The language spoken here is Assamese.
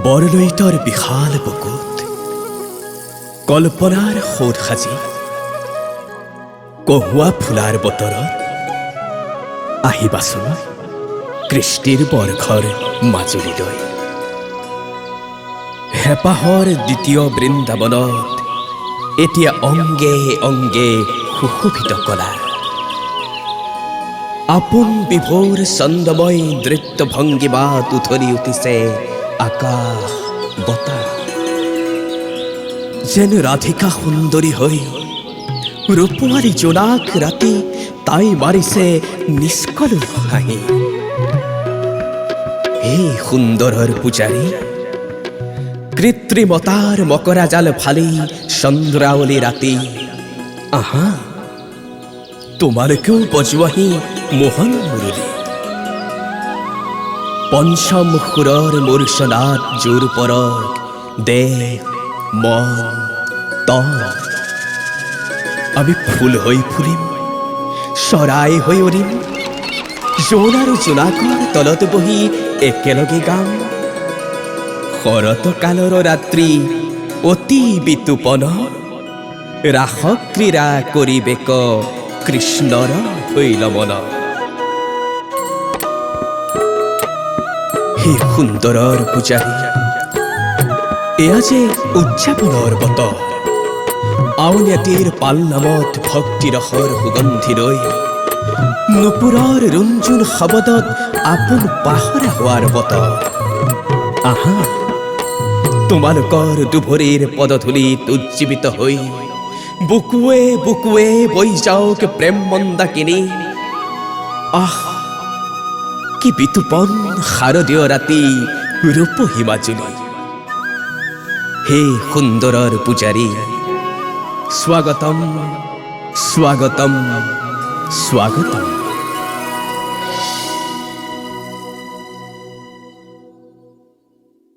বৰলৈতৰ বিশাল বুকুত কল্পনাৰ সোধ সাজি কহুৱা ফুলাৰ বতৰত আহিবাচোন কৃষ্টিৰ বৰ্ষৰ মাজুলীলৈ। হেঁপাহৰ দ্বিতীয় বৃন্দাবনত এতিয়া অংগে অংগে সুশোভিত কলা। আপোন বিভোৰ ছন্দময় নৃত্য ভংগিমাত উথলি উঠিছে আকাশ বতাহ। যেন ৰাধিকা সুন্দৰী হৈ ৰূপোৱালী জোনাক ৰাতি তাই মাৰিছে নিষ্কলুষ হাঁহি। হে সুন্দৰৰ পূজাৰী, কৃত্ৰিমতাৰ মকৰা জাল ফালি চন্দ্ৰাৱলী ৰাতি আহা, তোমালোকেও বজোৱাহি মোহন মুৰলী। পঞ্চম সুৰৰ মূৰ্ছনাত জোৰ পৰক দেহ মন তন। আমি ফুল হৈ ফুলিম, চৰাই হৈ উৰিম, জোন আৰু জোনাকৰ তলত বহি একেলগে গাম। শৰৎ কালৰ ৰাত্ৰি অতি বিতুপন, ৰাস ক্ৰীড়া কৰিবেক কৃষ্ণৰ হৈলমন। হে সুন্দৰৰ পূজাৰী, এয়া যে উদযাপনৰ বতৰ। আউনীআটীৰ পালনামত ভক্তিৰসৰ সুগন্ধি লৈ নুপুৰৰ ৰুণজুণ শবদত আপোন পাহৰা হোৱাৰ বতৰ। আহা, তোমালোকৰ দুভৰিৰ পদধূলিত উজ্জীৱিত হৈ বুকুৱে বুকুৱে বৈ যাওক প্ৰেম মন্দাকিনী। আহ, কি বিতুপন শাৰদীয় ৰাতি ৰূপহী মাজুলী। হে সুন্দৰৰ পূজাৰী, স্বাগতম স্বাগতম স্বাগতম।